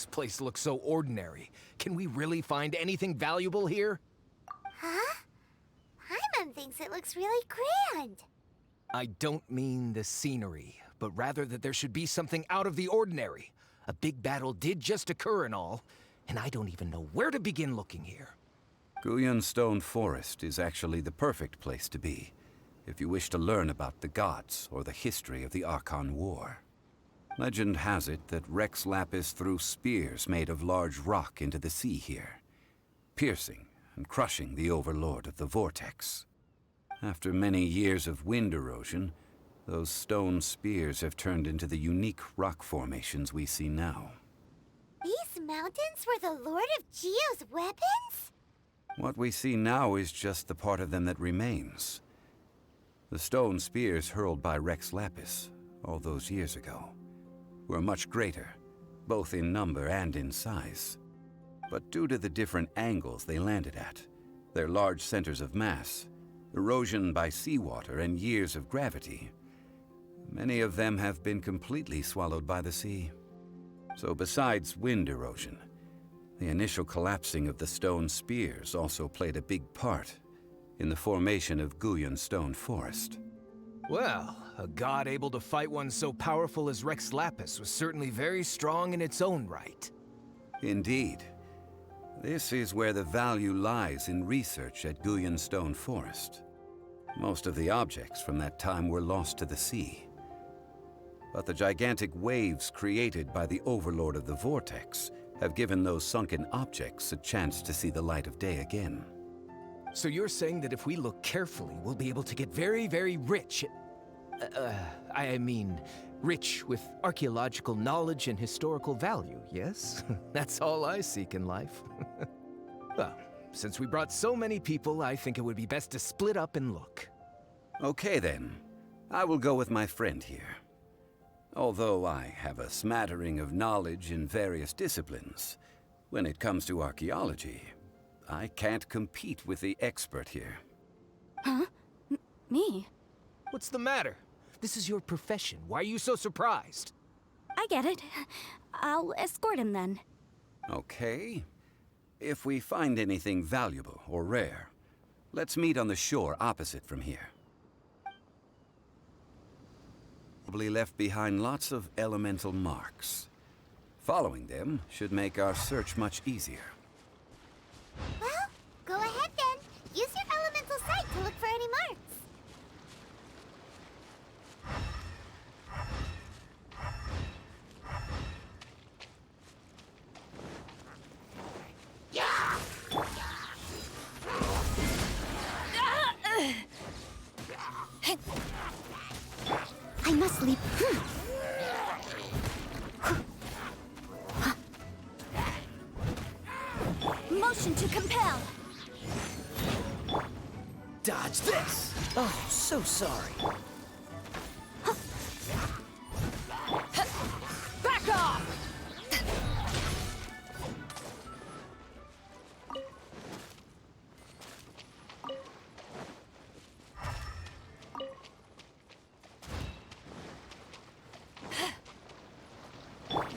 This place looks so ordinary. Can we really find anything valuable here? Huh? Paimon thinks it looks really grand. I don't mean the scenery, but rather that there should be something out of the ordinary. A big battle did just occur and all, and I don't even know where to begin looking here. Guyun Stone Forest is actually the perfect place to be, if you wish to learn about the gods or the history of the Archon War. Legend has it that Rex Lapis threw spears made of large rock into the sea here, piercing and crushing the Overlord of the Vortex. After many years of wind erosion, those stone spears have turned into the unique rock formations we see now. These mountains were the Lord of Geo's weapons? What we see now is just the part of them that remains. The stone spears hurled by Rex Lapis all those years ago were much greater, both in number and in size. But due to the different angles they landed at, their large centers of mass, erosion by seawater, and years of gravity, many of them have been completely swallowed by the sea. So besides wind erosion, the initial collapsing of the stone spears also played a big part in the formation of Guyun Stone Forest. Well, a god able to fight one so powerful as Rex Lapis was certainly very strong in its own right. Indeed. This is where the value lies in research at Guyun Stone Forest. Most of the objects from that time were lost to the sea. But the gigantic waves created by the Overlord of the Vortex have given those sunken objects a chance to see the light of day again. So you're saying that if we look carefully, we'll be able to get very, very rich rich with archaeological knowledge and historical value, yes? That's all I seek in life. Well, since we brought so many people, I think it would be best to split up and look. Okay then, I will go with my friend here. Although I have a smattering of knowledge in various disciplines, when it comes to archaeology, I can't compete with the expert here. Huh? Me? What's the matter? This is your profession. Why are you so surprised? I get it. I'll escort him then. Okay. If we find anything valuable or rare, let's meet on the shore opposite from here. Probably left behind lots of elemental marks. Following them should make our search much easier. Well, go ahead then. Use your elemental sight to look for any marks. I must leap. Motion to compel. Dodge this! Oh, so sorry. Back off!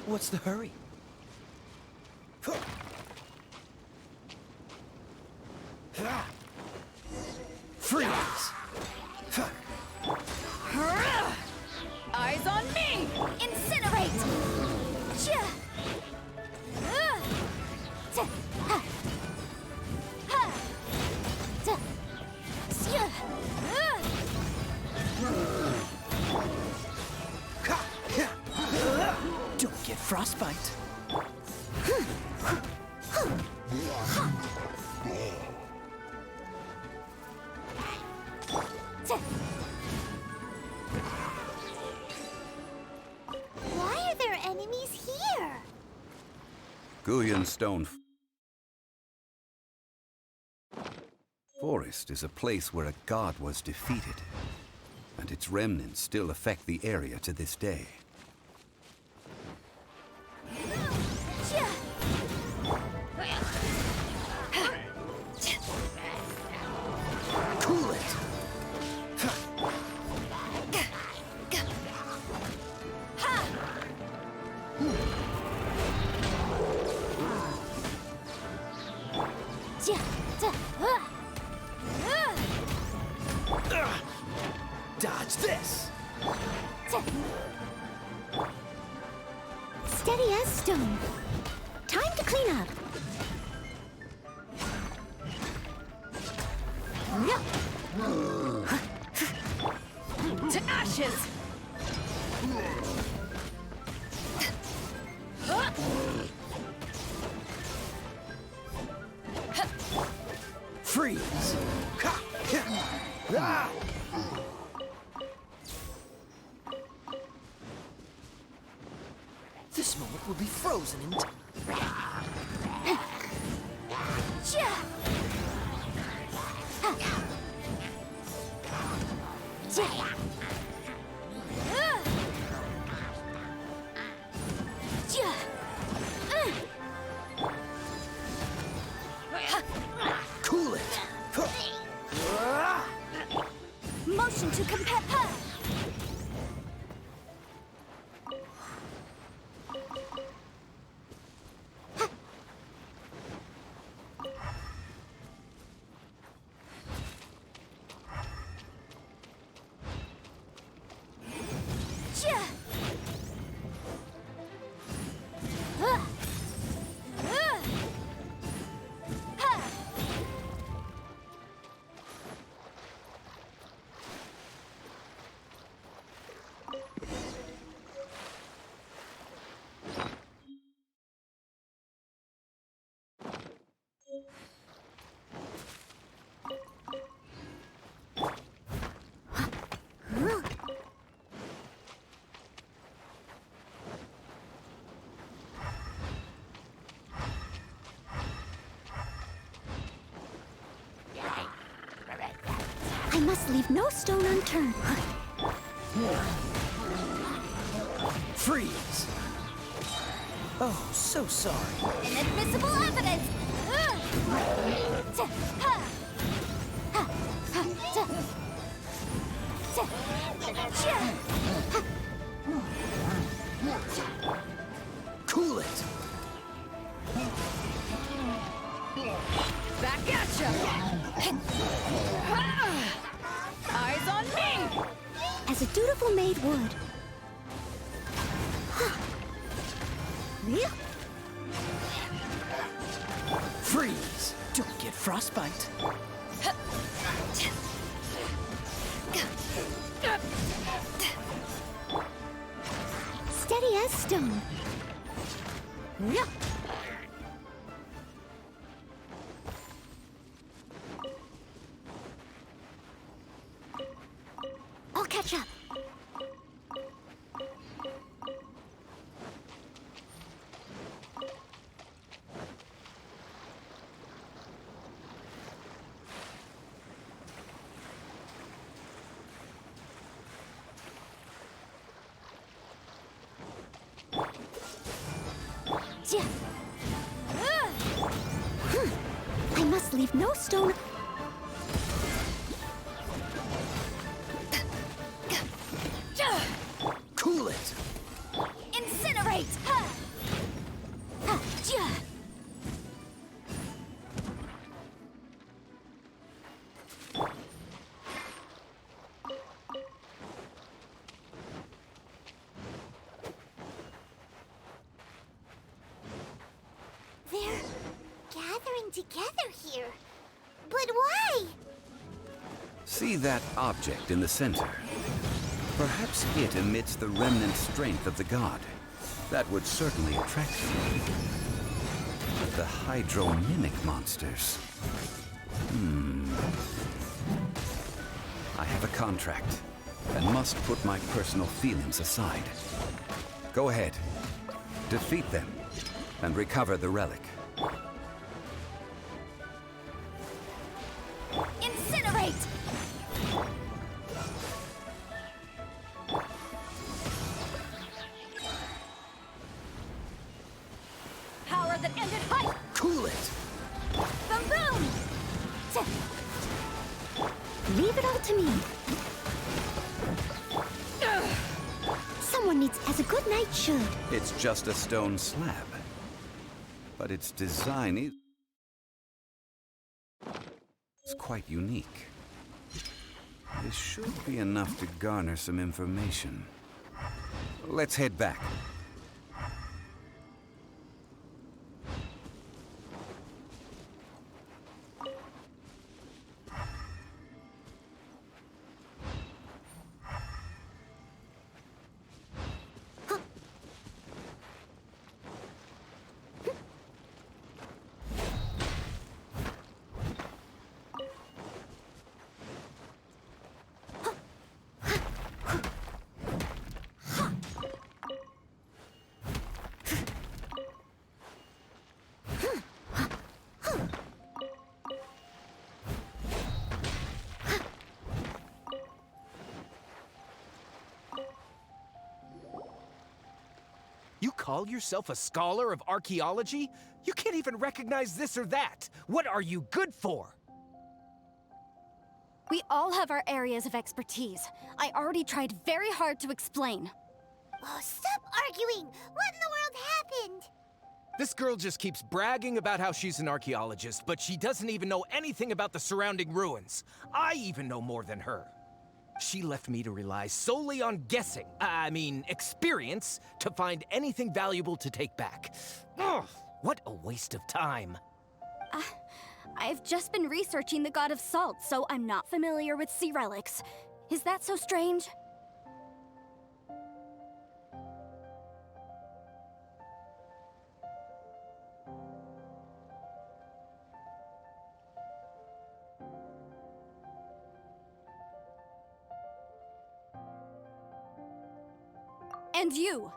What's the hurry? Freeze! Eyes on me! Incinerate! Don't get frostbite. Why are there enemies here? Guyun Stone Forest is a place where a god was defeated, and its remnants still affect the area to this day. Cool it! Dodge this! Steady as stone. Time to clean up. To ashes! Freeze! Ah! This moment will be frozen in time. Cool it! Motion to compare path. I must leave no stone unturned. Freeze! Oh, so sorry. Inadmissible evidence! Cool it! Back at ya! Eyes on me! As a dutiful maid would. Freeze! Don't get frostbite. Steady as stone. I'll catch up. I must leave no stone. Cool it! Incinerate! They're gathering together here. But why? See that object in the center? Perhaps it emits the remnant strength of the god. That would certainly attract them. But the hydro-mimic monsters... I have a contract, and must put my personal feelings aside. Go ahead. Defeat them, and recover the relic. Incinerate! Power that ended hype! Cool it! Boom boom! Leave it all to me. Someone needs as a good knight should. It's just a stone slab. But its design is quite unique. This should be enough to garner some information. Let's head back. You call yourself a scholar of archaeology? You can't even recognize this or that. What are you good for? We all have our areas of expertise. I already tried very hard to explain. Oh, stop arguing! What in the world happened? This girl just keeps bragging about how she's an archaeologist, but she doesn't even know anything about the surrounding ruins. I even know more than her. She left me to rely solely on guessing, experience, to find anything valuable to take back. Ugh, what a waste of time. I've just been researching the God of Salt, so I'm not familiar with sea relics. Is that so strange? And you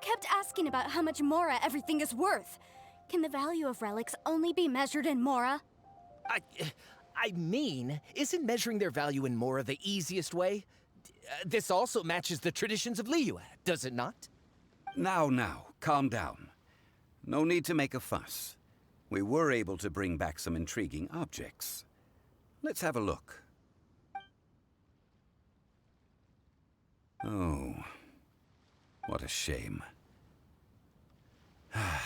kept asking about how much Mora everything is worth. Can the value of relics only be measured in Mora? Isn't measuring their value in Mora the easiest way? This also matches the traditions of Liyue, does it not? Now, calm down. No need to make a fuss. We were able to bring back some intriguing objects. Let's have a look. Oh, what a shame.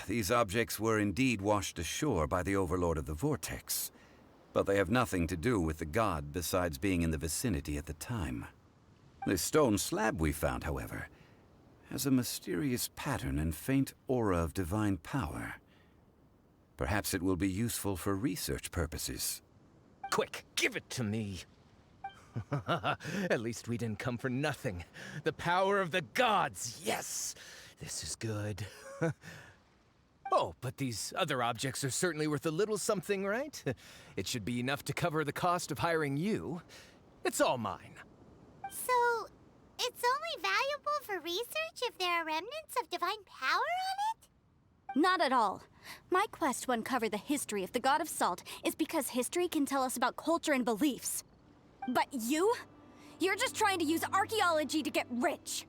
These objects were indeed washed ashore by the Overlord of the Vortex, but they have nothing to do with the god besides being in the vicinity at the time. This stone slab we found, however, has a mysterious pattern and faint aura of divine power. Perhaps it will be useful for research purposes. Quick, give it to me. At least we didn't come for nothing. The power of the gods, yes! This is good. Oh, but these other objects are certainly worth a little something, right? It should be enough to cover the cost of hiring you. It's all mine. So, it's only valuable for research if there are remnants of divine power on it? Not at all. My quest to uncover the history of the God of Salt is because history can tell us about culture and beliefs. But you're just trying to use archaeology to get rich.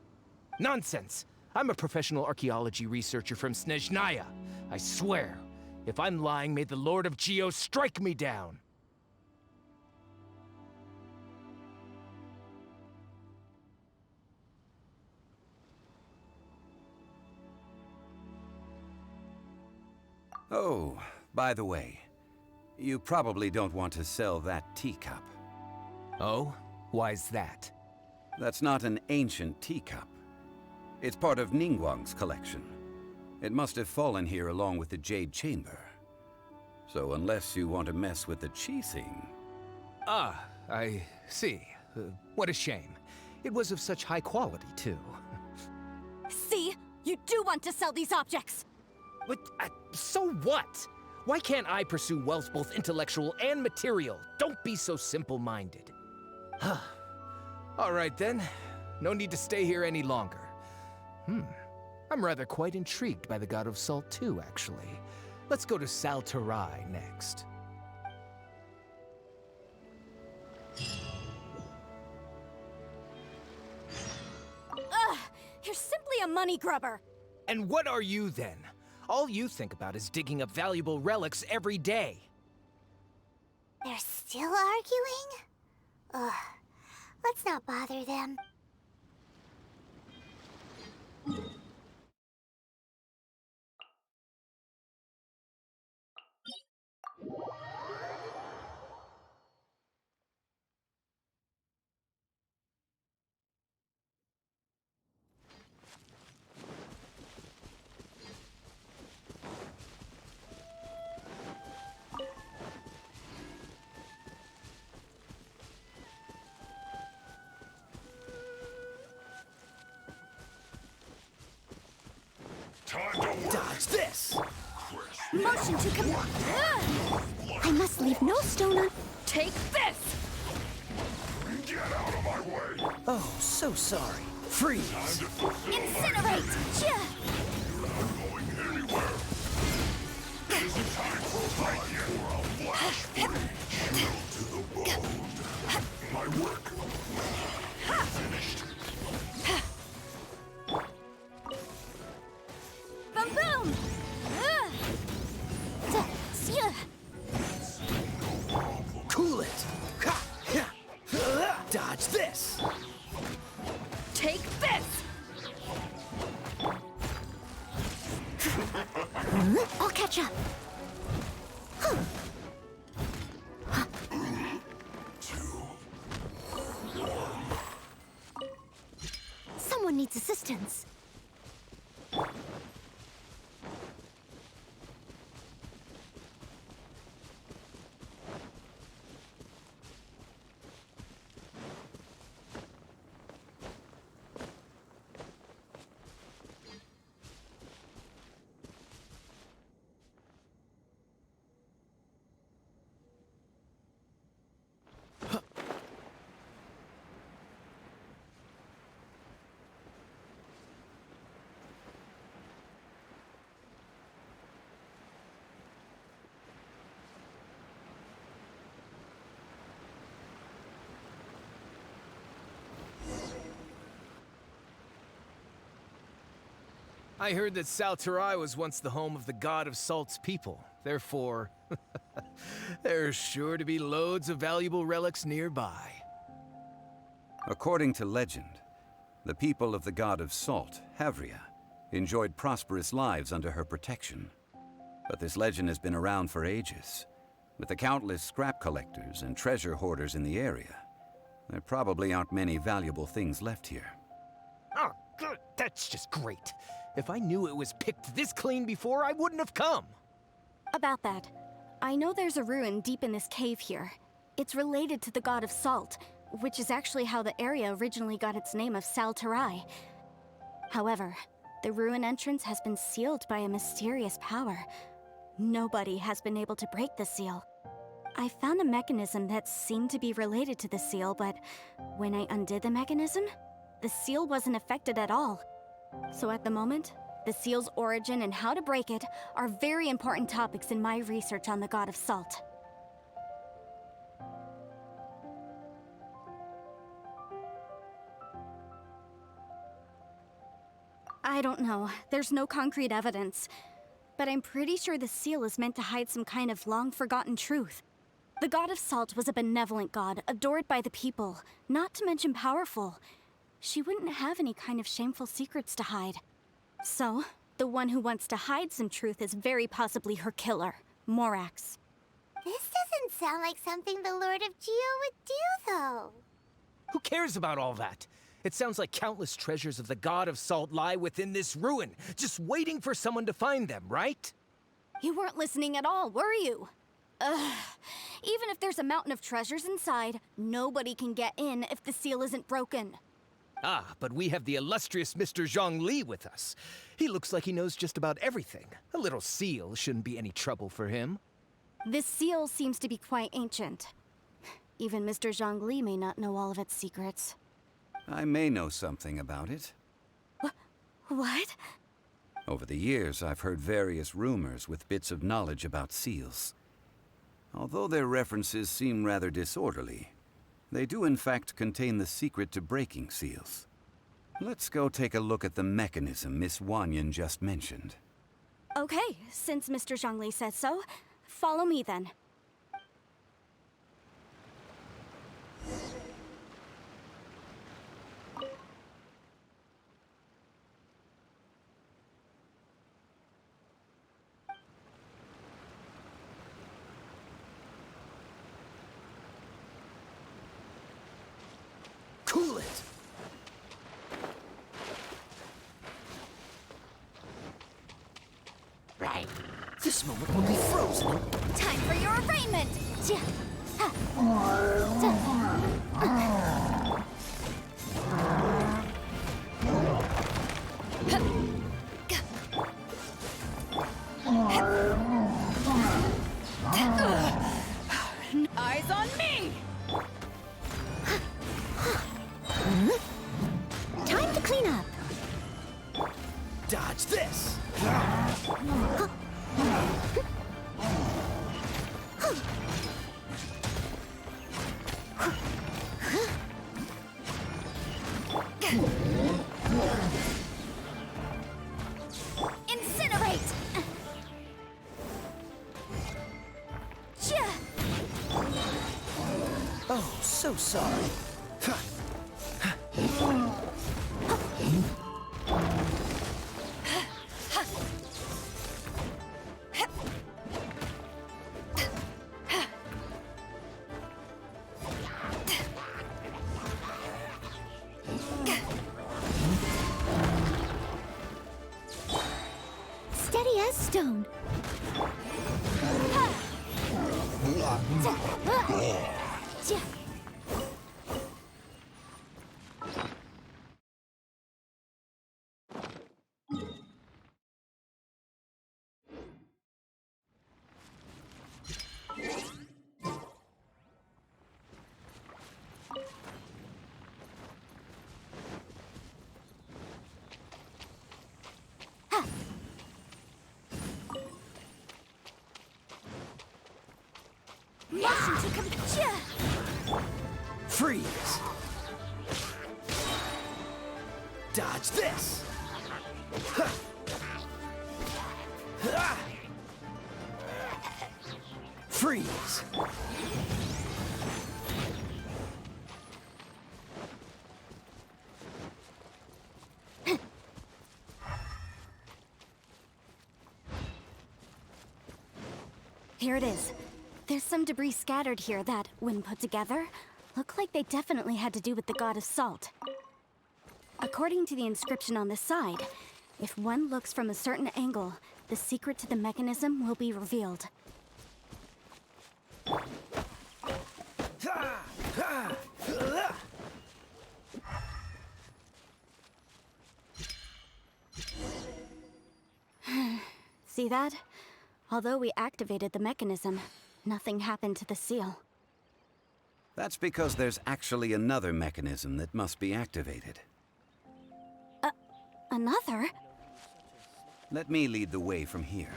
Nonsense! I'm a professional archaeology researcher from Snezhnaya. I swear, if I'm lying, may the Lord of Geo strike me down. Oh, by the way, you probably don't want to sell that teacup. Oh? Why's that? That's not an ancient teacup. It's part of Ningguang's collection. It must have fallen here along with the Jade Chamber. So unless you want to mess with the Qixing... Ah, I see. What a shame. It was of such high quality, too. See? You do want to sell these objects! But, so what? Why can't I pursue wealth both intellectual and material? Don't be so simple-minded. All right, then. No need to stay here any longer. I'm rather quite intrigued by the God of Salt, too, actually. Let's go to Saltarai next. Ugh! You're simply a money grubber! And what are you, then? All you think about is digging up valuable relics every day. They're still arguing? Ugh. Let's not bother them. potion to I must leave no stone un- Take this! Oh, so sorry. Freeze! Incinerate! Yeah. Boom boom! Cool it! Ha! Yeah. Dodge this! Take this! I'll catch up. Someone needs assistance. I heard that Salterai was once the home of the God of Salt's people. Therefore, there's sure to be loads of valuable relics nearby. According to legend, the people of the God of Salt, Havria, enjoyed prosperous lives under her protection. But this legend has been around for ages. With the countless scrap collectors and treasure hoarders in the area, there probably aren't many valuable things left here. Oh, good. That's just great. If I knew it was picked this clean before, I wouldn't have come. About that, I know there's a ruin deep in this cave here. It's related to the God of Salt, which is actually how the area originally got its name of Salterai. However, the ruin entrance has been sealed by a mysterious power. Nobody has been able to break the seal. I found a mechanism that seemed to be related to the seal, but when I undid the mechanism, the seal wasn't affected at all. So at the moment, the seal's origin and how to break it are very important topics in my research on the God of Salt. I don't know. There's no concrete evidence. But I'm pretty sure the seal is meant to hide some kind of long-forgotten truth. The God of Salt was a benevolent god, adored by the people, not to mention powerful. She wouldn't have any kind of shameful secrets to hide. So, the one who wants to hide some truth is very possibly her killer, Morax. This doesn't sound like something the Lord of Geo would do, though. Who cares about all that? It sounds like countless treasures of the God of Salt lie within this ruin, just waiting for someone to find them, right? You weren't listening at all, were you? Ugh. Even if there's a mountain of treasures inside, nobody can get in if the seal isn't broken. Ah, but we have the illustrious Mr. Zhongli with us. He looks like he knows just about everything. A little seal shouldn't be any trouble for him. This seal seems to be quite ancient. Even Mr. Zhongli may not know all of its secrets. I may know something about it. What? Over the years, I've heard various rumors with bits of knowledge about seals. Although their references seem rather disorderly, they do in fact contain the secret to breaking seals. Let's go take a look at the mechanism Miss Wanyan just mentioned. Okay, since Mr. Zhongli says so, follow me then. Cool it! Right. This moment will be frozen. Time for your arraignment! Clean up. Dodge this! Incinerate! Oh, so sorry. Steady as stone. Freeze! Dodge this! Freeze! Here it is. There's some debris scattered here that, when put together, look like they definitely had to do with the god of salt. According to the inscription on the side, if one looks from a certain angle, the secret to the mechanism will be revealed. See that? Although we activated the mechanism, nothing happened to the seal. That's because there's actually another mechanism that must be activated. Another? Let me lead the way from here.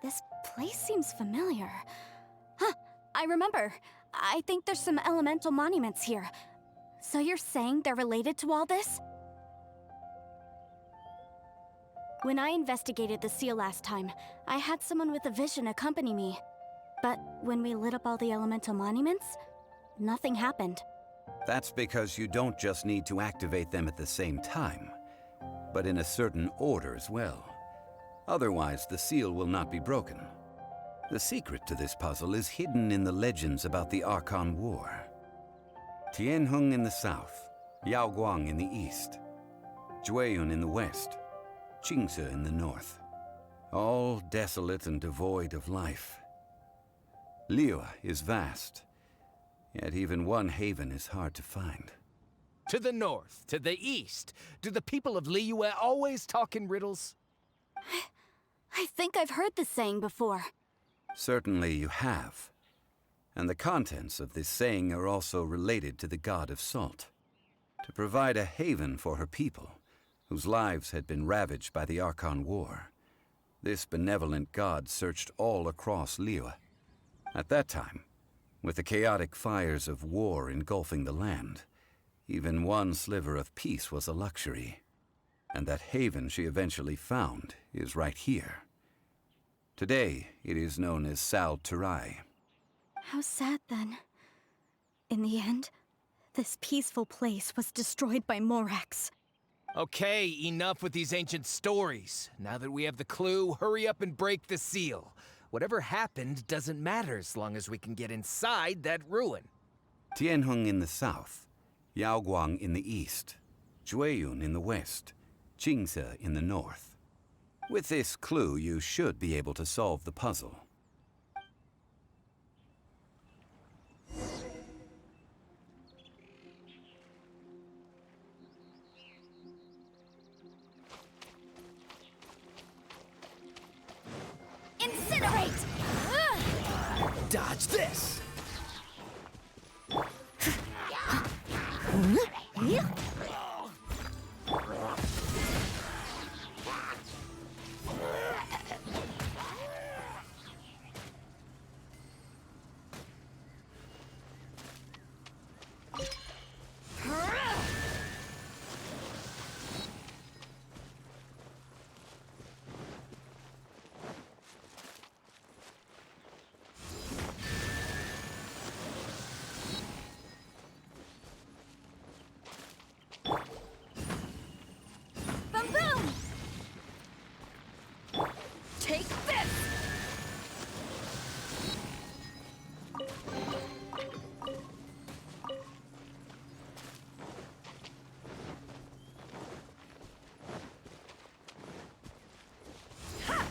This place seems familiar. Huh, I remember. I think there's some elemental monuments here. So you're saying they're related to all this? When I investigated the seal last time, I had someone with a vision accompany me. But when we lit up all the elemental monuments, nothing happened. That's because you don't just need to activate them at the same time, but in a certain order as well. Otherwise, the seal will not be broken. The secret to this puzzle is hidden in the legends about the Archon War. Tianheng in the south, Yaoguang in the east, Jueyun in the west, Qingce in the north. All desolate and devoid of life. Liyue is vast, yet even one haven is hard to find. To the north, to the east. Do the people of Liyue always talk in riddles? I think I've heard this saying before. Certainly you have. And the contents of this saying are also related to the god of salt. To provide a haven for her people, whose lives had been ravaged by the Archon War, this benevolent god searched all across Liyue. At that time, with the chaotic fires of war engulfing the land, even one sliver of peace was a luxury. And that haven she eventually found is right here. Today, it is known as Sal Turai. How sad then. In the end, this peaceful place was destroyed by Morax. Okay, enough with these ancient stories. Now that we have the clue, hurry up and break the seal. Whatever happened doesn't matter as long as we can get inside that ruin. Tianheng in the south, Yaoguang in the east, Jueyun in the west, Qingce in the north. With this clue, you should be able to solve the puzzle. Dodge this! Boom boom! Take this!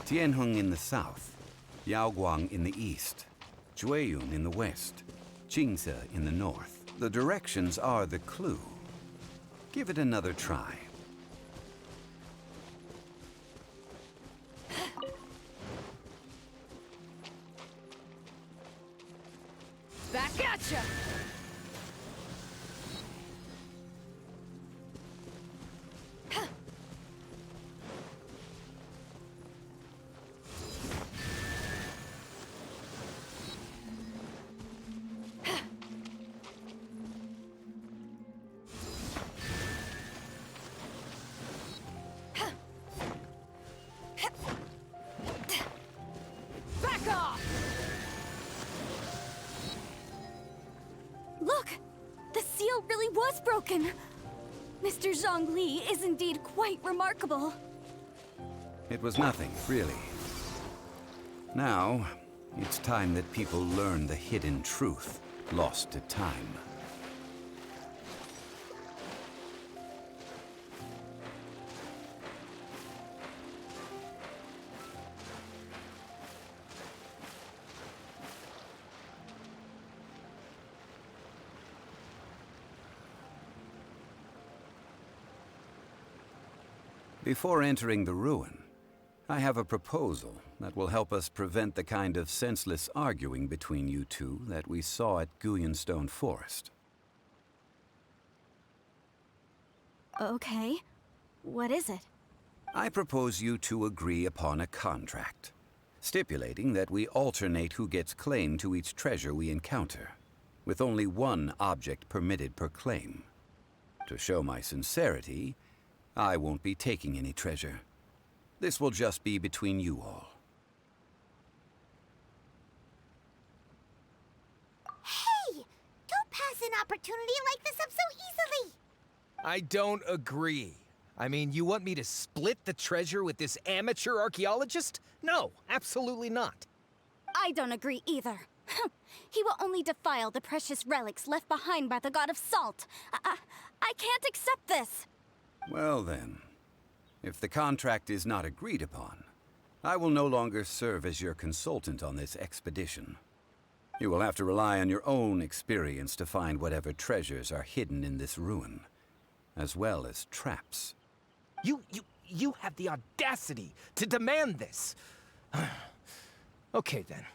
Tianheng in the south, Yaoguang in the east, Jueyun in the west, Jingze in the north. The directions are the clue. Give it another try. Back at ya! Back off! Look! The seal really was broken! Mr. Zhongli is indeed quite remarkable. It was nothing, really. Now, it's time that people learn the hidden truth lost to time. Before entering the ruin, I have a proposal that will help us prevent the kind of senseless arguing between you two that we saw at Guyonstone Forest. Okay. What is it? I propose you two agree upon a contract, stipulating that we alternate who gets claim to each treasure we encounter, with only one object permitted per claim. To show my sincerity, I won't be taking any treasure. This will just be between you all. Hey! Don't pass an opportunity like this up so easily! I don't agree. I mean, you want me to split the treasure with this amateur archaeologist? No, absolutely not. I don't agree either. He will only defile the precious relics left behind by the god of salt. I can't accept this. Well then, if the contract is not agreed upon, I will no longer serve as your consultant on this expedition. You will have to rely on your own experience to find whatever treasures are hidden in this ruin, as well as traps. You have the audacity to demand this. Okay then.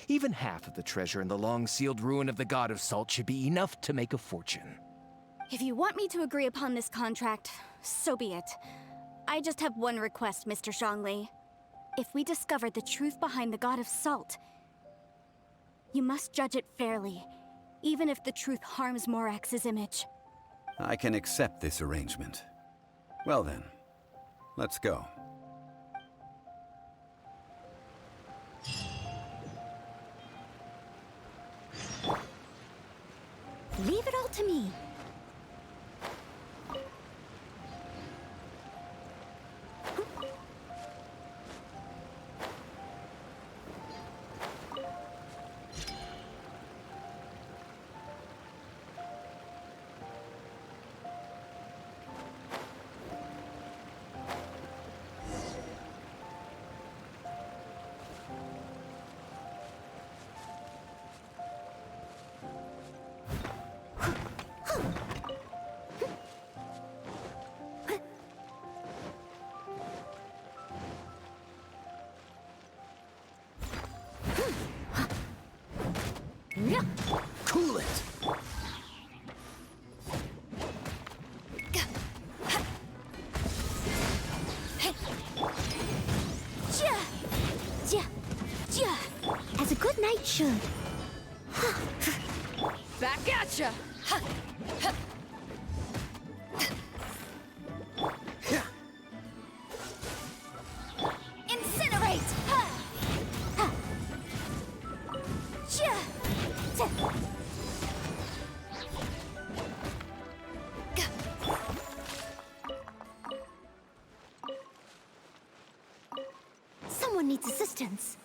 Even half of the treasure in the long-sealed ruin of the God of Salt should be enough to make a fortune. If you want me to agree upon this contract, so be it. I just have one request, Mr. Zhongli. If we discover the truth behind the God of Salt, you must judge it fairly, even if the truth harms Morax's image. I can accept this arrangement. Well then, let's go. Leave it all to me. Cool it! As a good knight should. Back at ya! Incinerate! Someone needs assistance.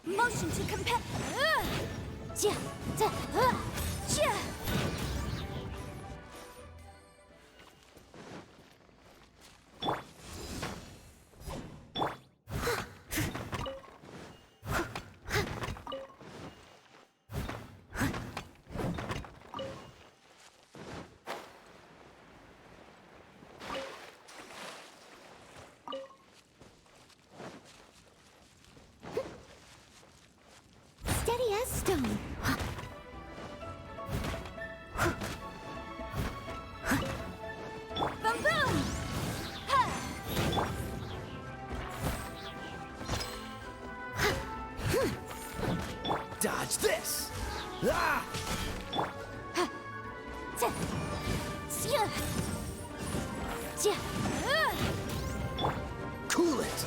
Motion to compare. Steady as stone. Boom boom! Dodge this! Ah! Cool it!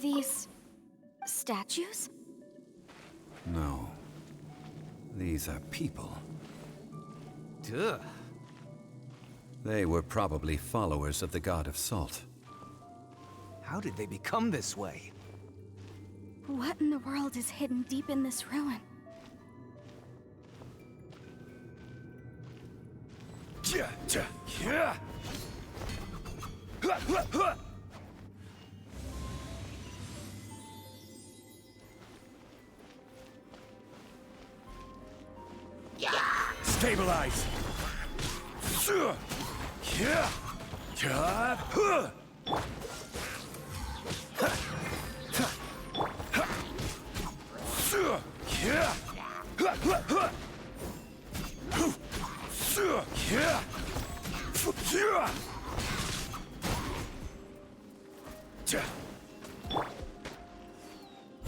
these statues? No. These are people. Duh. They were probably followers of the god of salt. How did they become this way? What in the world is hidden deep in this ruin? Stabilize!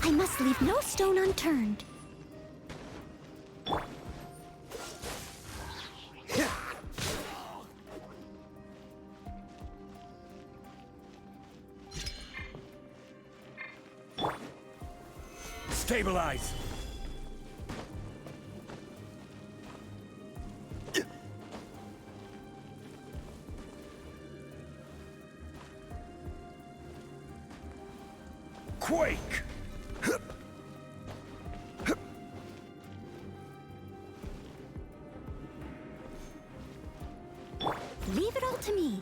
I must leave no stone unturned. Stabilize! Quake! Leave it all to me.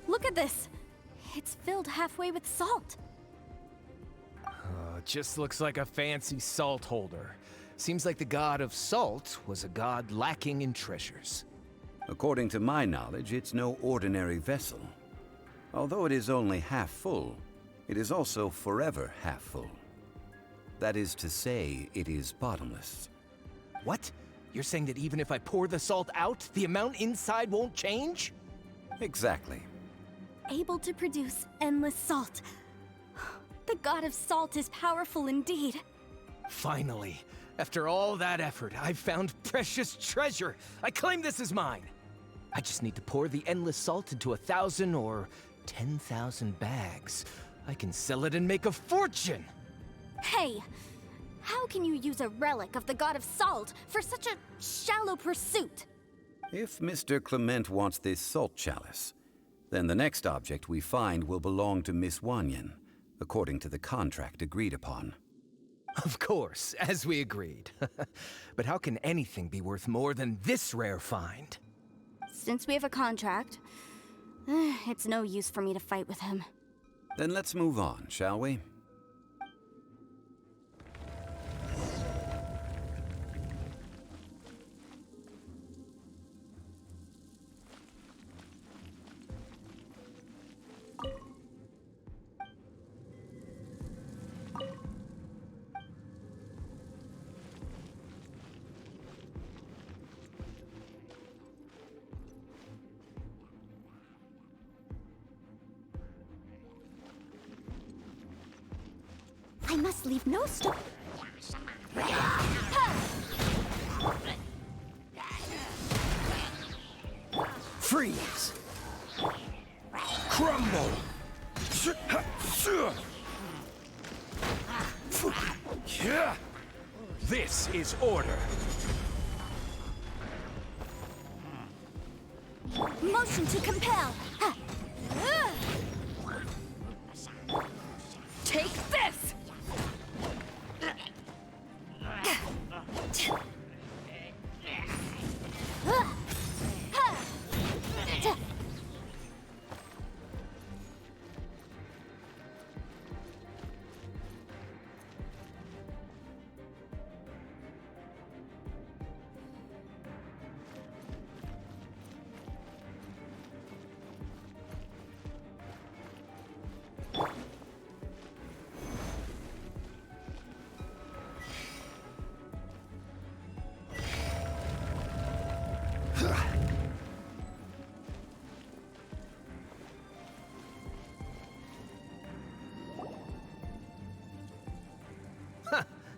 Look at this. It's filled halfway with salt. Just looks like a fancy salt holder. Seems like the god of salt was a god lacking in treasures. According to my knowledge, it's no ordinary vessel. Although it is only half full, it is also forever half full. That is to say, it is bottomless. What? You're saying that even if I pour the salt out, the amount inside won't change? Exactly. Able to produce endless salt. The god of salt is powerful indeed. Finally, after all that effort, I've found precious treasure. I claim this as mine. I just need to pour the endless salt into 1,000 or 10,000 bags. I can sell it and make a fortune! Hey, how can you use a relic of the god of salt for such a shallow pursuit? If Mr. Clement wants this salt chalice, then the next object we find will belong to Miss Wanyan, according to the contract agreed upon. Of course, as we agreed. But how can anything be worth more than this rare find? Since we have a contract, it's no use for me to fight with him. Then let's move on, shall we? I must leave no stone. Freeze! Crumble! This is order. Motion to compel. Take this!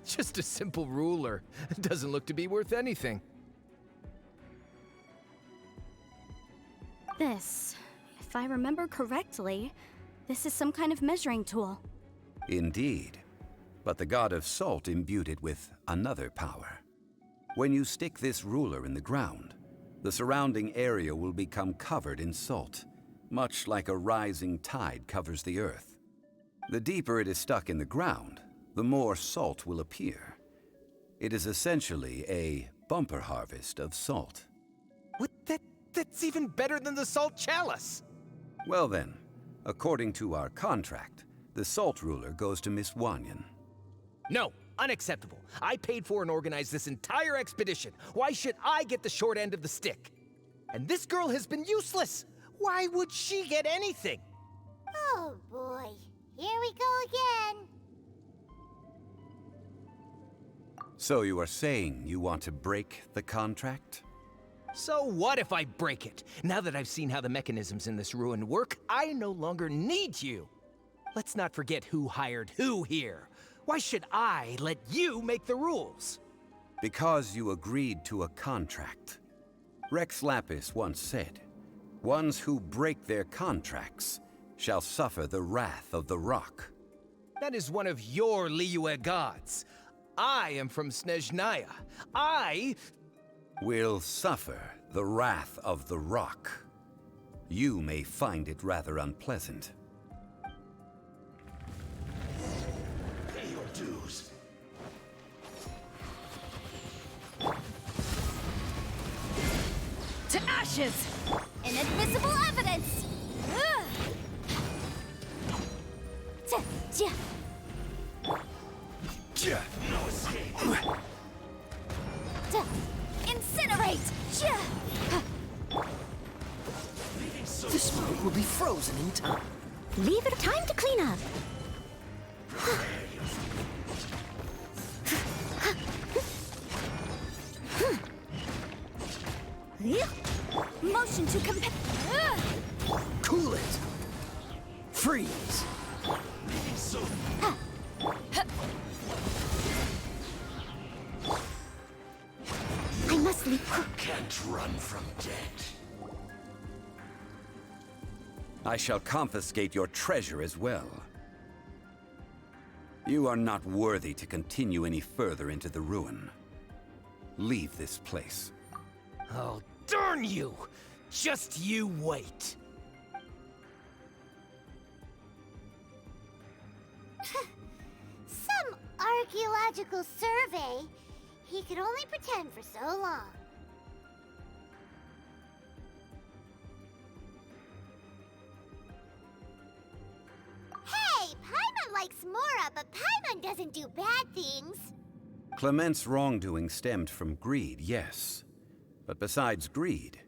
Just a simple ruler. It doesn't look to be worth anything. this? If I remember correctly, this is some kind of measuring tool. Indeed. But the god of salt imbued it with another power. When you stick this ruler in the ground, the surrounding area will become covered in salt, much like a rising tide covers the earth. The deeper it is stuck in the ground, the more salt will appear. It is essentially a bumper harvest of salt. What? That's even better than the salt chalice! Well then, according to our contract, the salt ruler goes to Miss Wanyan. No, unacceptable. I paid for and organized this entire expedition. Why should I get the short end of the stick? And this girl has been useless. Why would she get anything? Oh boy, here we go again. So you are saying you want to break the contract? So what if I break it? Now that I've seen how the mechanisms in this ruin work, I no longer need you. Let's not forget who hired who here. Why should I let you make the rules? Because you agreed to a contract. Rex Lapis once said, "Ones who break their contracts shall suffer the wrath of the rock." That is one of your Liyue gods. I am from Snezhnaya. I Will suffer the wrath of the rock. You may find it rather unpleasant. Pay your dues. To ashes! Inadmissible evidence! Ugh. No escape. Incinerate! Leaving The smoke will be frozen in time. Leave it time to clean up. Motion to Cool it. Freeze. Leaving soon. I must leave. Can't run from death. I shall confiscate your treasure as well. You are not worthy to continue any further into the ruin. Leave this place. Oh, darn you! Just you wait. Some archaeological survey. He could only pretend for so long. Hey, Paimon likes Mora, but Paimon doesn't do bad things. Clement's wrongdoing stemmed from greed, yes. But besides greed,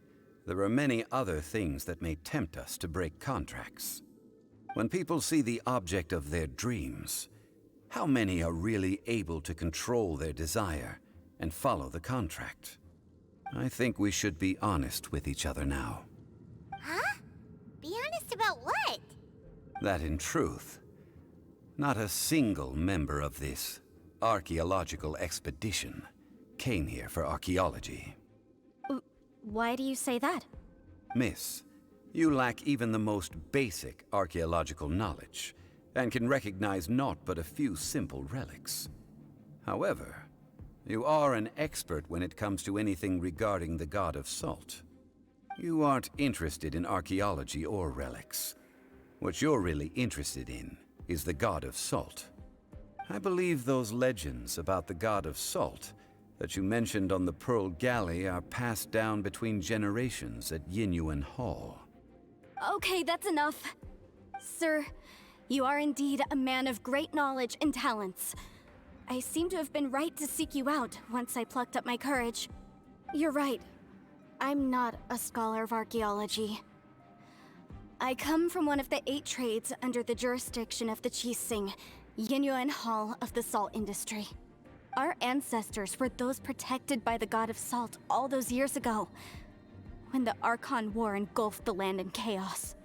there are many other things that may tempt us to break contracts. When people see the object of their dreams, how many are really able to control their desire and follow the contract? I think we should be honest with each other now. Huh? Be honest about what? That in truth, not a single member of this archaeological expedition came here for archaeology. Why do you say that? Miss, you lack even the most basic archaeological knowledge, and can recognize naught but a few simple relics. However, you are an expert when it comes to anything regarding the god of salt. You aren't interested in archaeology or relics. What you're really interested in is the god of salt. I believe those legends about the god of salt that you mentioned on the Pearl Galley are passed down between generations at Yinyuan Hall. Okay, that's enough. Sir, you are indeed a man of great knowledge and talents. I seem to have been right to seek you out once I plucked up my courage. You're right. I'm not a scholar of archaeology. I come from one of the 8 trades under the jurisdiction of the Qixing, Yinyuan Hall of the salt industry. Our ancestors were those protected by the god of salt all those years ago, when the Archon War engulfed the land in chaos.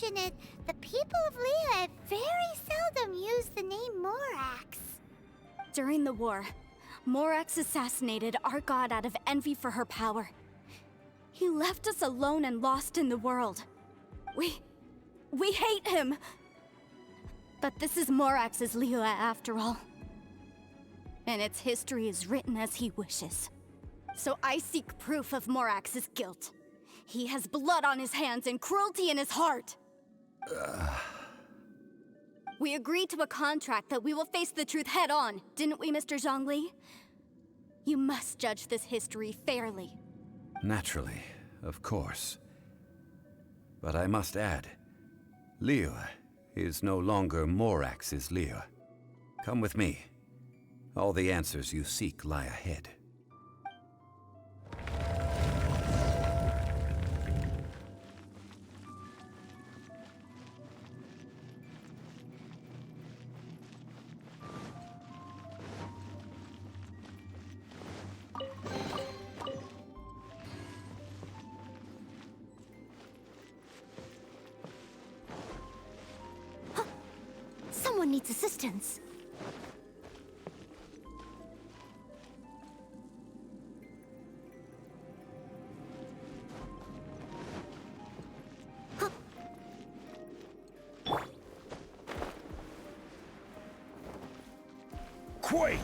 unfortunate. The people of Leah very seldom use the name Morax. During the war, Morax assassinated our god out of envy for her power. He left us alone and lost in the world. We hate him! But this is Morax's Liyue after all. And its history is written as he wishes. So I seek proof of Morax's guilt. He has blood on his hands and cruelty in his heart. We agreed to a contract that we will face the truth head on, didn't we, Mr. Zhongli? You must judge this history fairly. Naturally, of course. But I must add, Liyue is no longer Morax's Liyue. Come with me. All the answers you seek lie ahead. Someone needs assistance. Quake!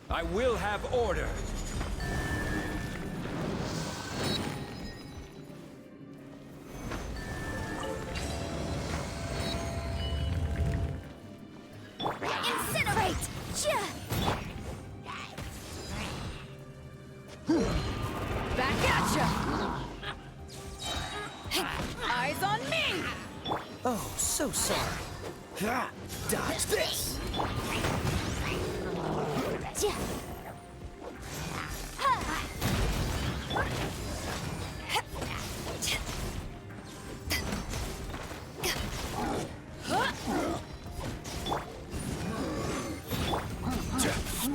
I will have order. Incinerate! Back at ya! Eyes on me! Oh, so sorry. Ha! Dodge this!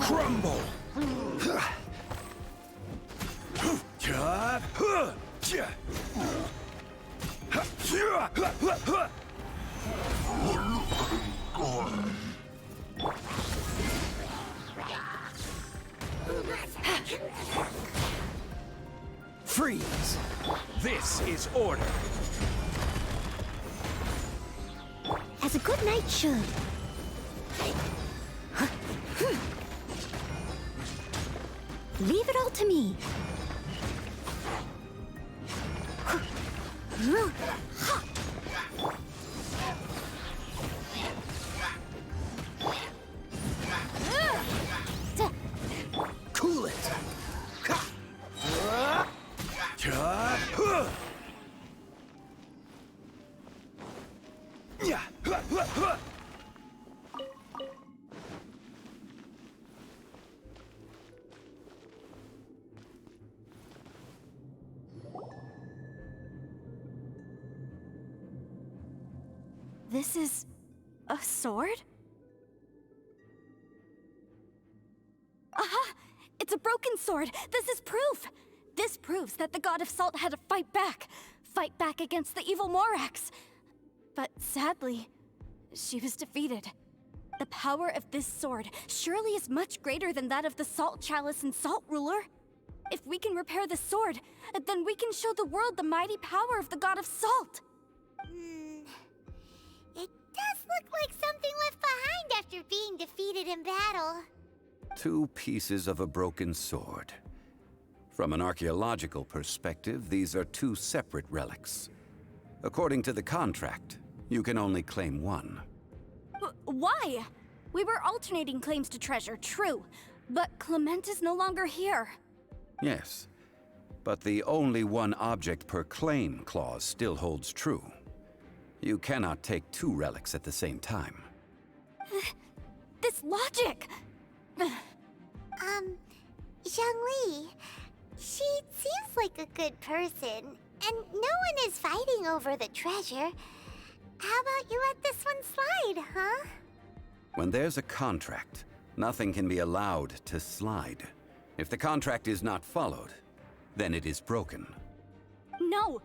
Crumble! Freeze! This is order. As a good knight should. Leave it all to me. Cool it! This is a sword? Aha! It's a broken sword! This is proof! This proves that the God of Salt had to fight back. Fight back against the evil Morax. But sadly, she was defeated. The power of this sword surely is much greater than that of the Salt Chalice and Salt Ruler. If we can repair the sword, then we can show the world the mighty power of the God of Salt. It does look like something left behind after being defeated in battle. 2 pieces of a broken sword. From an archaeological perspective, these are 2 separate relics. According to the contract, you can only claim one. Why? We were alternating claims to treasure, true. But Clement is no longer here. Yes, but the only one object per claim clause still holds true. You cannot take 2 relics at the same time. This logic! Zhongli, she seems like a good person, and no one is fighting over the treasure. How about you let this one slide, huh? When there's a contract, nothing can be allowed to slide. If the contract is not followed, then it is broken. No!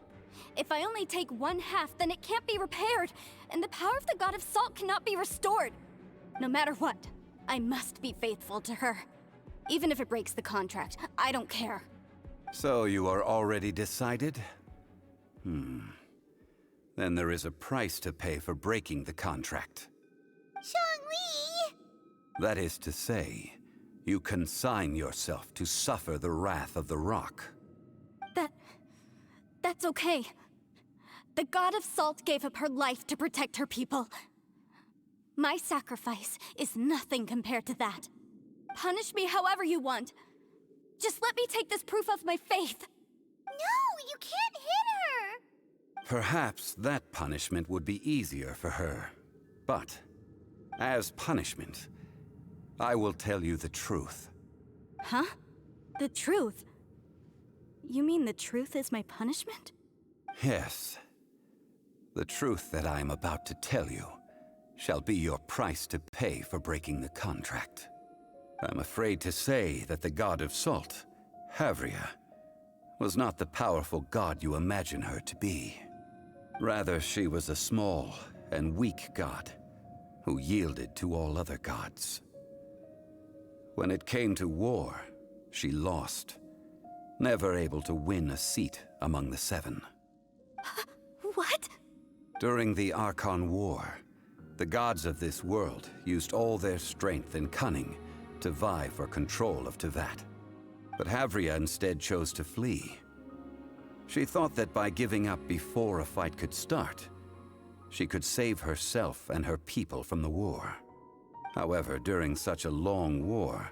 If I only take one half, then it can't be repaired, and the power of the God of Salt cannot be restored. No matter what, I must be faithful to her. Even if it breaks the contract, I don't care. So you are already decided? Then there is a price to pay for breaking the contract. Zhongli! That is to say, you consign yourself to suffer the wrath of the rock. That's okay. The God of Salt gave up her life to protect her people. My sacrifice is nothing compared to that. Punish me however you want. Just let me take this proof of my faith. No, you can't hit her! Perhaps that punishment would be easier for her. But, as punishment, I will tell you the truth. Huh? The truth? You mean the truth is my punishment? Yes. The truth that I am about to tell you shall be your price to pay for breaking the contract. I'm afraid to say that the God of Salt, Havria, was not the powerful god you imagine her to be. Rather, she was a small and weak god who yielded to all other gods. When it came to war, she lost, never able to win a seat among the seven. What? During the Archon War, the gods of this world used all their strength and cunning to vie for control of Tevat. But Havria instead chose to flee. She thought that by giving up before a fight could start, she could save herself and her people from the war. However, during such a long war,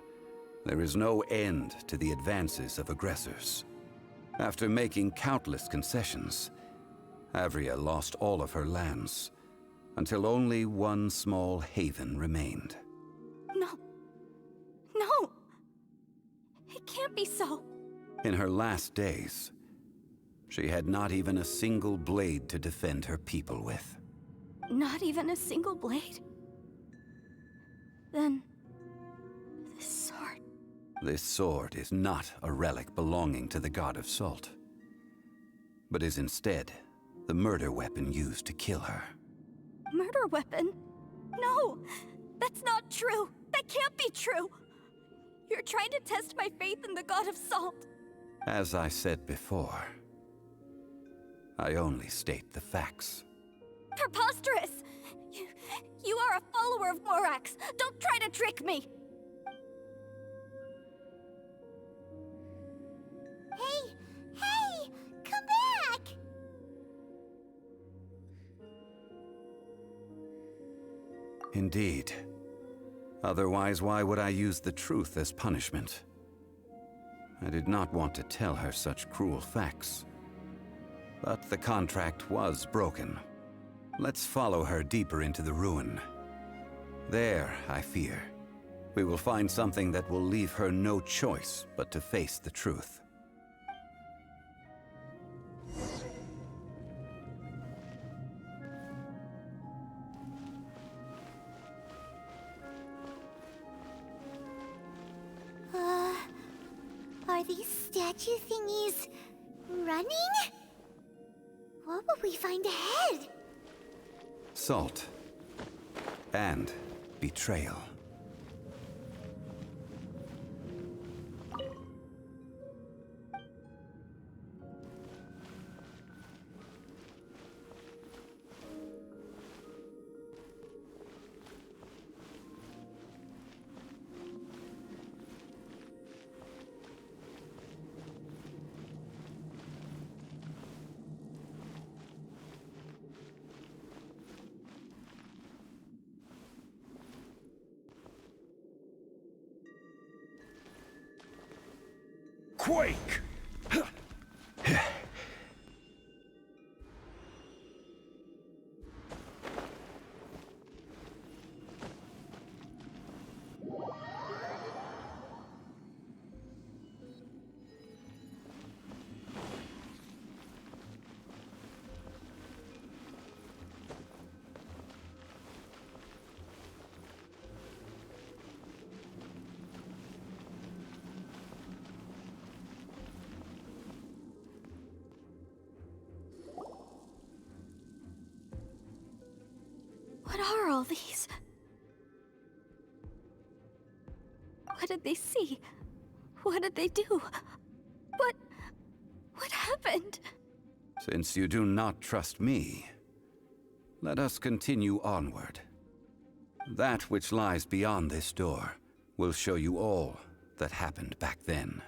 there is no end to the advances of aggressors. After making countless concessions, Havria lost all of her lands, until only one small haven remained. No. No! It can't be so. In her last days, she had not even a single blade to defend her people with. Not even a single blade? Then... this sword... This sword is not a relic belonging to the God of Salt, but is instead the murder weapon used to kill her. Murder weapon? No! That's not true! That can't be true! You're trying to test my faith in the God of Salt. As I said before, I only state the facts. Preposterous! You are a follower of Morax! Don't try to trick me! Hey! Come back! Indeed. Otherwise, why would I use the truth as punishment? I did not want to tell her such cruel facts. But the contract was broken. Let's follow her deeper into the ruin. There, I fear, we will find something that will leave her no choice but to face the truth. Are these statue thingies running? What will we find ahead? Salt. And betrayal. Quake! What did they see? What did they do? What happened? Since you do not trust me, let us continue onward. That which lies beyond this door will show you all that happened back then.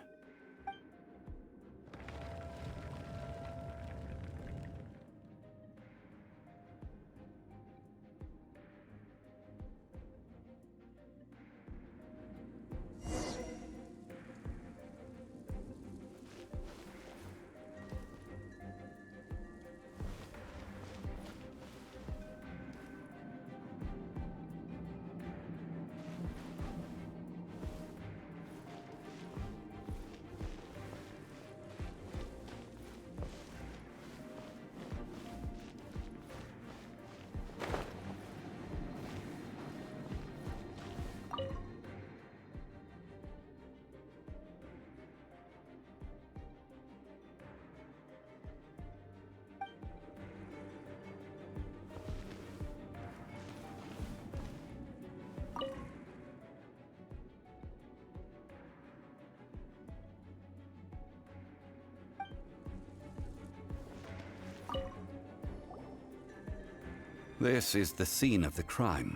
This is the scene of the crime.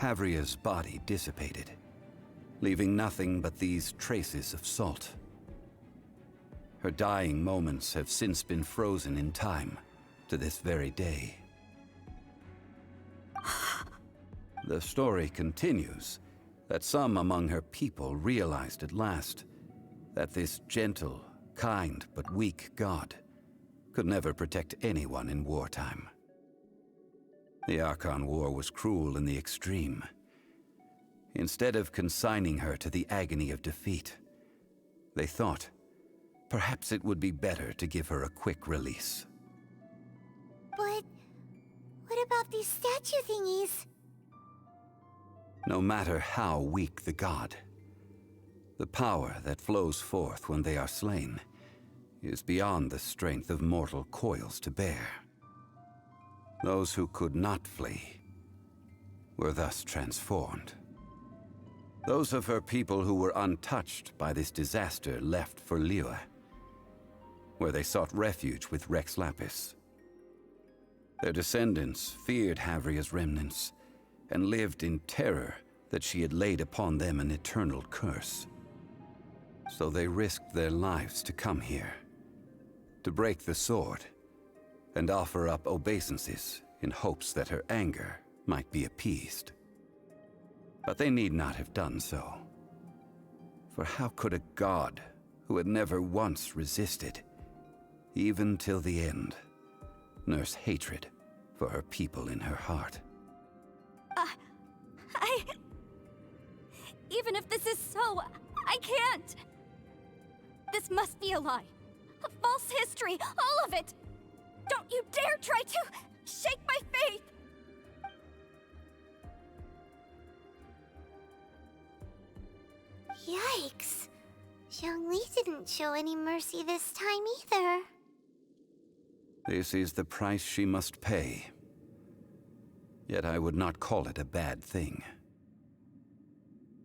Havria's body dissipated, leaving nothing but these traces of salt. Her dying moments have since been frozen in time to this very day. The story continues that some among her people realized at last that this gentle, kind, but weak god could never protect anyone in wartime. The Archon War was cruel in the extreme. Instead of consigning her to the agony of defeat, they thought perhaps it would be better to give her a quick release. But what about these statue thingies? No matter how weak the god, the power that flows forth when they are slain is beyond the strength of mortal coils to bear. Those who could not flee were thus transformed. Those of her people who were untouched by this disaster left for Liyue, where they sought refuge with Rex Lapis. Their descendants feared Havria's remnants and lived in terror that she had laid upon them an eternal curse. So they risked their lives to come here, to break the sword and offer up obeisances in hopes that her anger might be appeased. But they need not have done so. For how could a god who had never once resisted, even till the end, nurse hatred for her people in her heart? Even if this is so, I can't! This must be a lie. A false history, all of it! Don't you dare try to shake my faith! Yikes. Zhongli didn't show any mercy this time either. This is the price she must pay. Yet I would not call it a bad thing.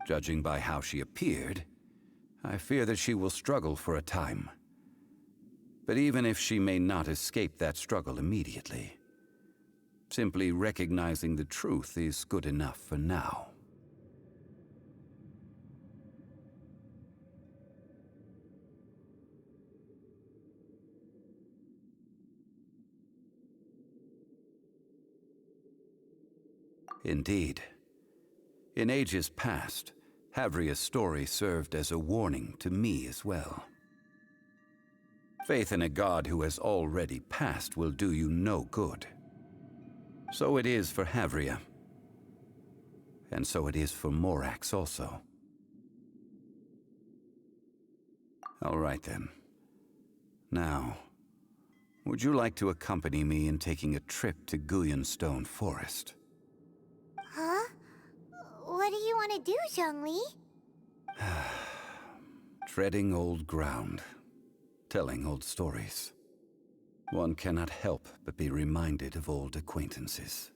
Judging by how she appeared, I fear that she will struggle for a time. But even if she may not escape that struggle immediately, simply recognizing the truth is good enough for now. Indeed. In ages past, Havria's story served as a warning to me as well. Faith in a god who has already passed will do you no good. So it is for Havria. And so it is for Morax also. All right then. Now, would you like to accompany me in taking a trip to Guyanstone Forest? Huh? What do you want to do, Zhongli? Treading old ground, telling old stories. One cannot help but be reminded of old acquaintances.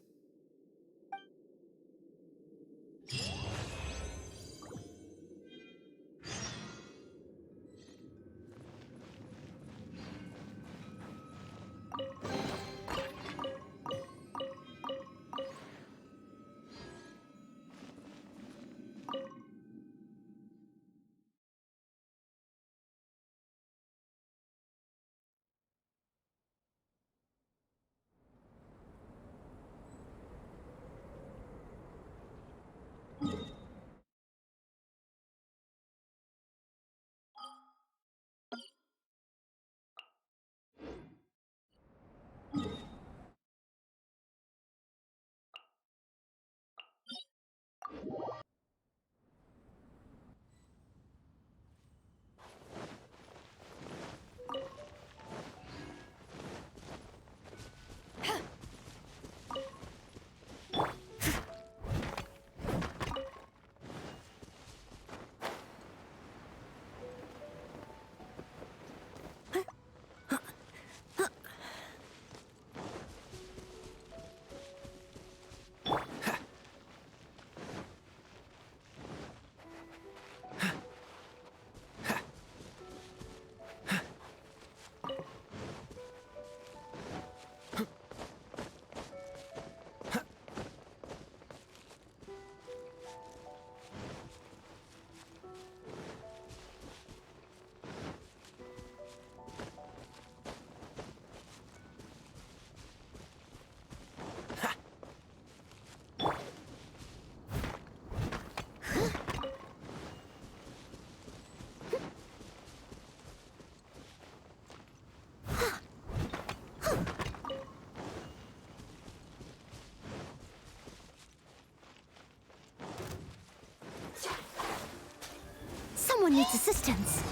Someone needs assistance.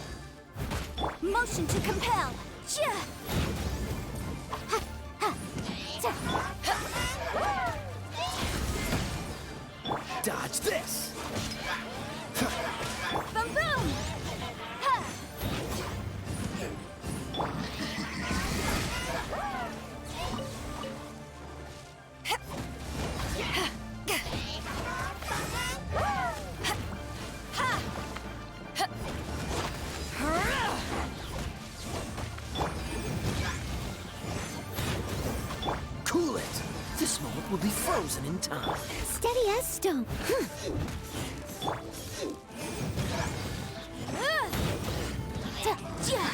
Motion to compel. Chia! Ha, ha, ta, ha. Dodge this! Boom boom! Ha! Cool it! This moment will be frozen in time. Steady as stone. Ta, chia,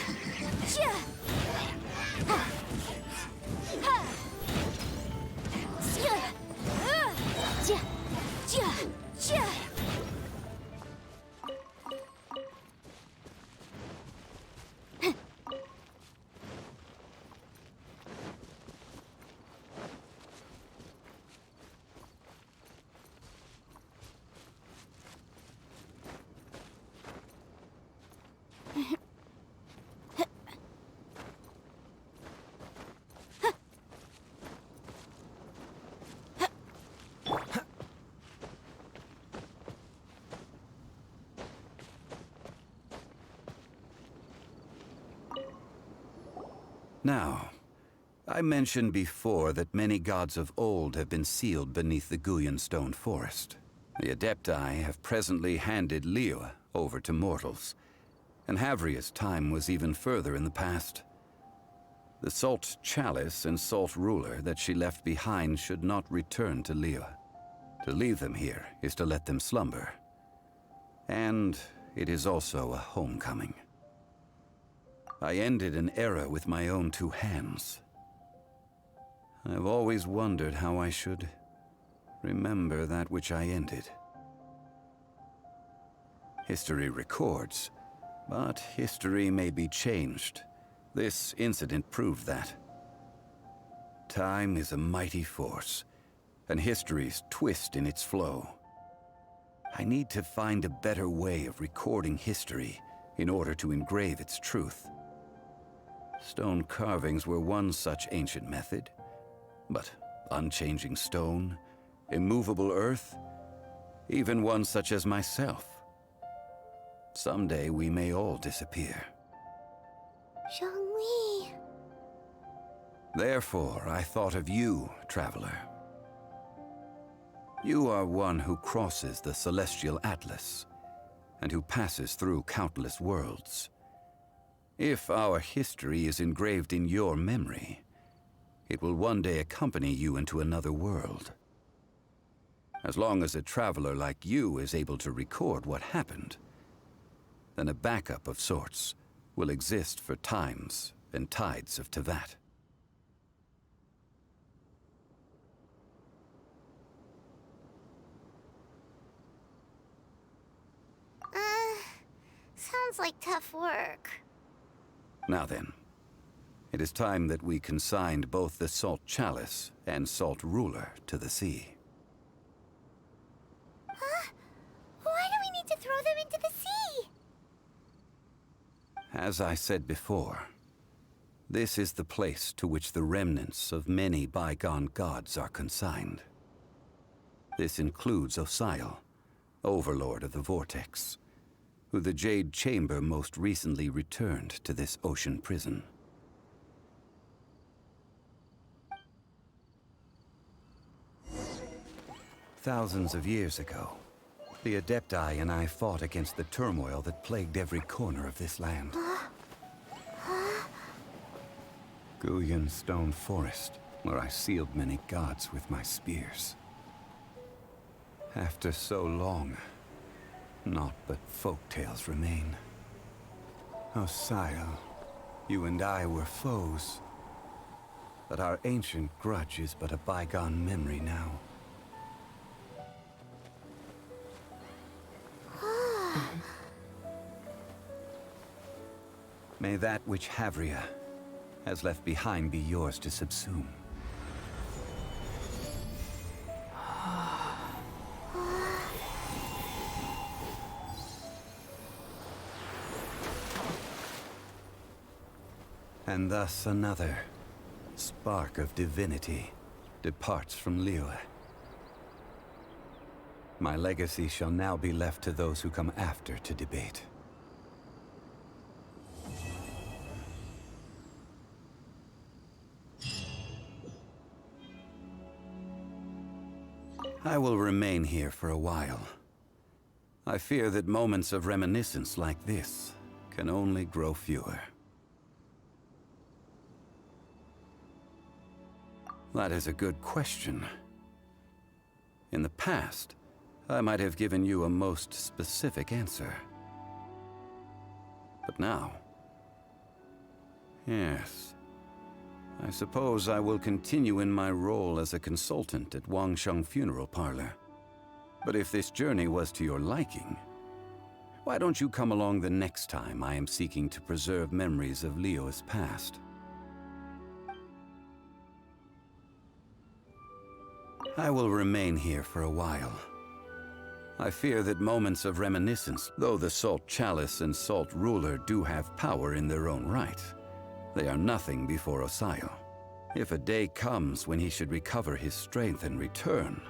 chia. Ha. Ha. Chia. Chia, chia, chia. Now, I mentioned before that many gods of old have been sealed beneath the Guyan stone forest. The Adepti have presently handed Liyue over to mortals, and Havria's time was even further in the past. The Salt Chalice and Salt Ruler that she left behind should not return to Liyue. To leave them here is to let them slumber. And it is also a homecoming. I ended an era with my own two hands. I've always wondered how I should remember that which I ended. History records, but history may be changed. This incident proved that. Time is a mighty force, and history's twist in its flow. I need to find a better way of recording history in order to engrave its truth. Stone carvings were one such ancient method, but unchanging stone, immovable earth, even one such as myself. Someday we may all disappear. Zhongli. Therefore, I thought of you, traveler. You are one who crosses the celestial atlas, and who passes through countless worlds. If our history is engraved in your memory, it will one day accompany you into another world. As long as a traveler like you is able to record what happened, then a backup of sorts will exist for times and tides of Teyvat. Sounds like tough work. Now then, it is time that we consigned both the Salt Chalice and Salt Ruler to the sea. Huh? Why do we need to throw them into the sea? As I said before, this is the place to which the remnants of many bygone gods are consigned. This includes Osial, Overlord of the Vortex, who the Jade Chamber most recently returned to this ocean prison. Thousands of years ago, the Adepti and I fought against the turmoil that plagued every corner of this land. Guyan Stone Forest, where I sealed many gods with my spears. After so long, naught but folk tales remain. Osial, you and I were foes, but our ancient grudge is but a bygone memory now. May that which Havria has left behind be yours to subsume. And thus another spark of divinity departs from Liyue. My legacy shall now be left to those who come after to debate. I will remain here for a while. I fear that moments of reminiscence like this can only grow fewer. That is a good question. In the past, I might have given you a most specific answer. But now... yes. I suppose I will continue in my role as a consultant at Wangsheng Funeral Parlor. But if this journey was to your liking, why don't you come along the next time I am seeking to preserve memories of Liyue's past? I will remain here for a while. I fear that moments of reminiscence, though the Salt Chalice and Salt Ruler do have power in their own right, they are nothing before Osayo. If a day comes when he should recover his strength and return,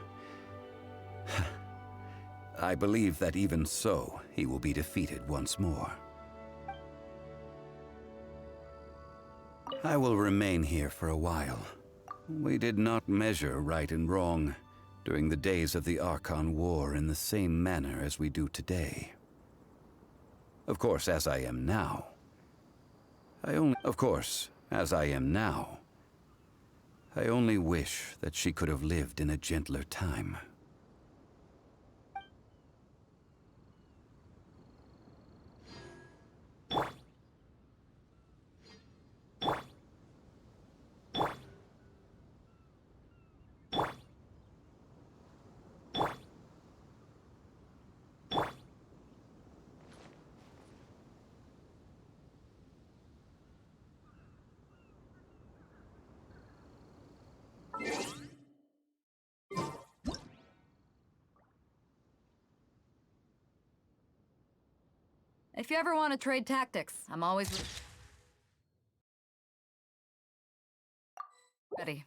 I believe that even so, he will be defeated once more. I will remain here for a while. We did not measure right and wrong during the days of the Archon War in the same manner as we do today. Of course, as I am now, I only wish that she could have lived in a gentler time. If you ever want to trade tactics, I'm always ready.